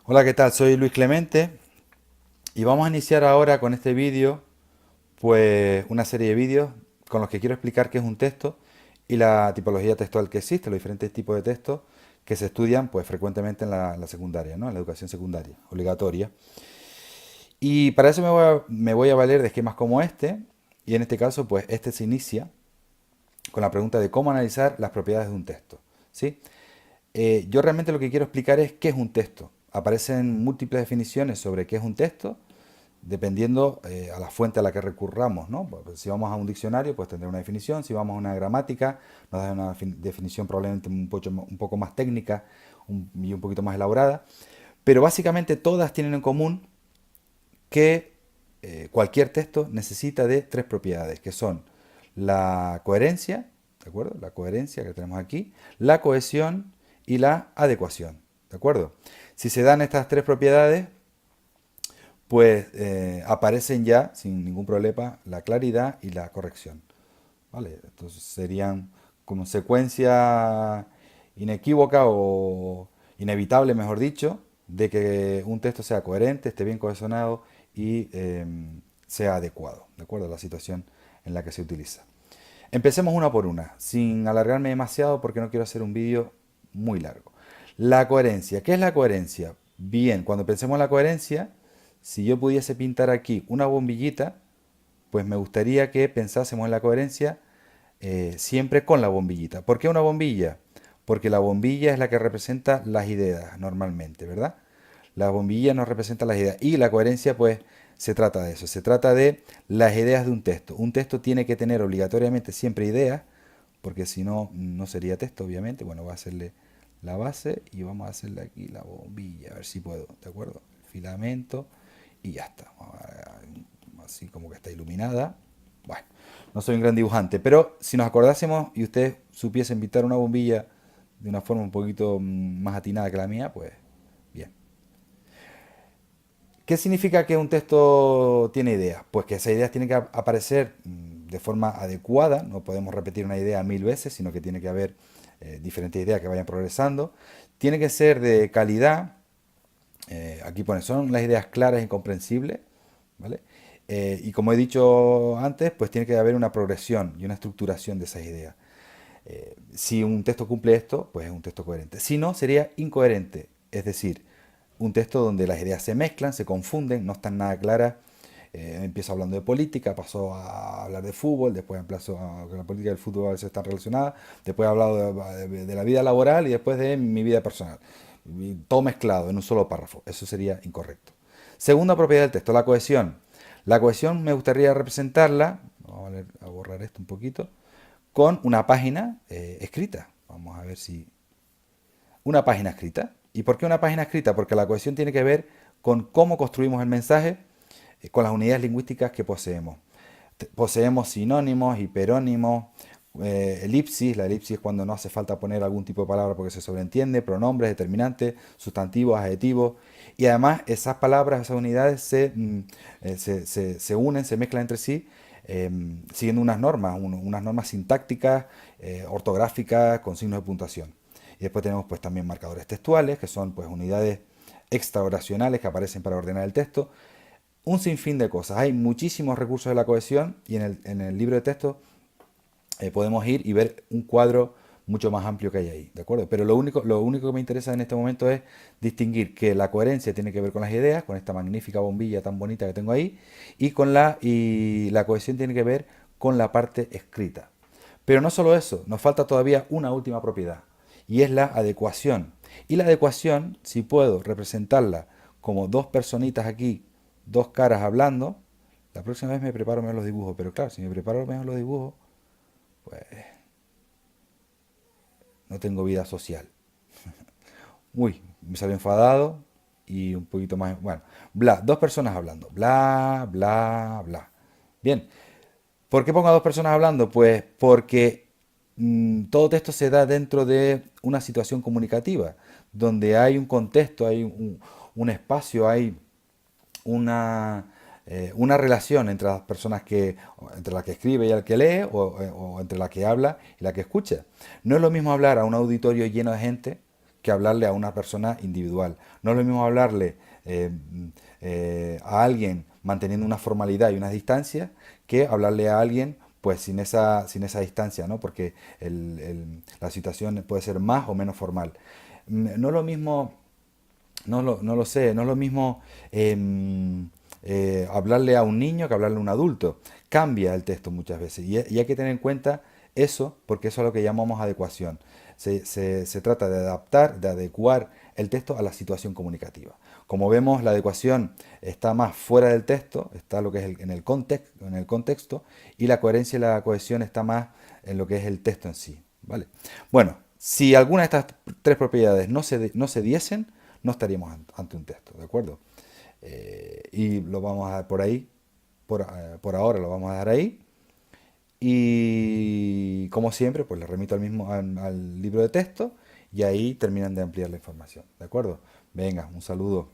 Hola, ¿qué tal? Soy Luis Clemente y vamos a iniciar ahora con este vídeo, pues una serie de vídeos con los que quiero explicar qué es un texto y la tipología textual que existe, los diferentes tipos de textos que se estudian pues frecuentemente en la secundaria, ¿no? En la educación secundaria, obligatoria. Y para eso me voy a valer de esquemas como este, y en este caso pues este se inicia con la pregunta de cómo analizar las propiedades de un texto, ¿sí? Yo realmente lo que quiero explicar es qué es un texto. Aparecen múltiples definiciones sobre qué es un texto, dependiendo a la fuente a la que recurramos, ¿no? Pues, si vamos a un diccionario, pues tendrá una definición. Si vamos a una gramática, nos da una definición probablemente un poco más técnica y un poquito más elaborada. Pero básicamente todas tienen en común que cualquier texto necesita de tres propiedades, que son la coherencia, ¿de acuerdo? La coherencia que tenemos aquí, la cohesión y la adecuación, ¿de acuerdo? Si se dan estas tres propiedades, pues aparecen ya sin ningún problema la claridad y la corrección, ¿vale? Entonces serían como secuencia inequívoca o inevitable, mejor dicho, de que un texto sea coherente, esté bien cohesionado y sea adecuado, ¿de acuerdo? A la situación en la que se utiliza. Empecemos una por una, sin alargarme demasiado porque no quiero hacer un vídeo muy largo. La coherencia. ¿Qué es la coherencia? Bien, cuando pensemos en la coherencia, si yo pudiese pintar aquí una bombillita, pues me gustaría que pensásemos en la coherencia siempre con la bombillita. ¿Por qué una bombilla? Porque la bombilla es la que representa las ideas normalmente, ¿verdad? La bombilla nos representa las ideas y la coherencia pues se trata de eso, se trata de las ideas de un texto. Un texto tiene que tener obligatoriamente siempre ideas, porque si no, no sería texto, obviamente. Bueno, voy a hacerle la base y vamos a hacerle aquí la bombilla, a ver si puedo, ¿de acuerdo? El filamento y ya está. Así como que está iluminada. Bueno, no soy un gran dibujante, pero si nos acordásemos y ustedes supiesen pintar una bombilla de una forma un poquito más atinada que la mía, pues bien. ¿Qué significa que un texto tiene ideas? Pues que esas ideas tienen que aparecer de forma adecuada, no podemos repetir una idea mil veces, sino que tiene que haber diferentes ideas que vayan progresando. Tiene que ser de calidad, aquí pone, son las ideas claras y comprensibles, ¿vale? Y como he dicho antes, pues tiene que haber una progresión y una estructuración de esas ideas. Si un texto cumple esto, pues es un texto coherente. Si no, sería incoherente, es decir, un texto donde las ideas se mezclan, se confunden, no están nada claras. Empiezo hablando de política, pasó a hablar de fútbol, después empezó a que la política y el fútbol a veces están relacionadas, después he hablado de la vida laboral y después de mi vida personal. Y todo mezclado en un solo párrafo. Eso sería incorrecto. Segunda propiedad del texto, la cohesión. La cohesión me gustaría representarla, vamos a borrar esto un poquito, con una página escrita. Vamos a ver si... Una página escrita. ¿Y por qué una página escrita? Porque la cohesión tiene que ver con cómo construimos el mensaje con las unidades lingüísticas que poseemos. Poseemos sinónimos, hiperónimos, elipsis. La elipsis es cuando no hace falta poner algún tipo de palabra porque se sobreentiende, pronombres, determinantes, sustantivos, adjetivos. Y además esas palabras, esas unidades se unen, se mezclan entre sí, siguiendo unas normas sintácticas, ortográficas, con signos de puntuación. Y después tenemos pues también marcadores textuales, que son pues unidades extraoracionales que aparecen para ordenar el texto. Un sinfín de cosas. Hay muchísimos recursos de la cohesión y en el libro de texto podemos ir y ver un cuadro mucho más amplio que hay ahí, ¿de acuerdo? Pero lo único que me interesa en este momento es distinguir que la coherencia tiene que ver con las ideas, con esta magnífica bombilla tan bonita que tengo ahí, y la cohesión tiene que ver con la parte escrita. Pero no solo eso, nos falta todavía una última propiedad, y es la adecuación. Y la adecuación, si puedo representarla como dos personitas aquí, dos caras hablando, la próxima vez me preparo mejor los dibujos, pero claro, si me preparo mejor los dibujos, pues no tengo vida social. Uy, me salió enfadado y un poquito más, bueno, bla, dos personas hablando, bla, bla, bla. Bien, ¿por qué pongo a dos personas hablando? Pues porque todo texto se da dentro de una situación comunicativa, donde hay un contexto, hay un espacio, hay una relación entre las personas entre la que escribe y el que lee, o entre la que habla y la que escucha. No es lo mismo hablar a un auditorio lleno de gente que hablarle a una persona individual. No es lo mismo hablarle a alguien manteniendo una formalidad y una distancia que hablarle a alguien pues sin esa distancia, ¿no? Porque la situación puede ser más o menos formal. No es lo mismo, no lo sé, no es lo mismo hablarle a un niño que hablarle a un adulto. Cambia el texto muchas veces y hay que tener en cuenta eso porque eso es lo que llamamos adecuación. Se trata de adaptar, de adecuar el texto a la situación comunicativa. Como vemos, la adecuación está más fuera del texto, está lo que es en el contexto, y la coherencia y la cohesión está más en lo que es el texto en sí. ¿Vale? Bueno, si alguna de estas tres propiedades no se diesen, no estaríamos ante un texto, ¿de acuerdo? Y lo vamos a dar por ahí, por ahora lo vamos a dar ahí. Y como siempre, pues les remito al libro de texto y ahí terminan de ampliar la información, ¿de acuerdo? Venga, un saludo.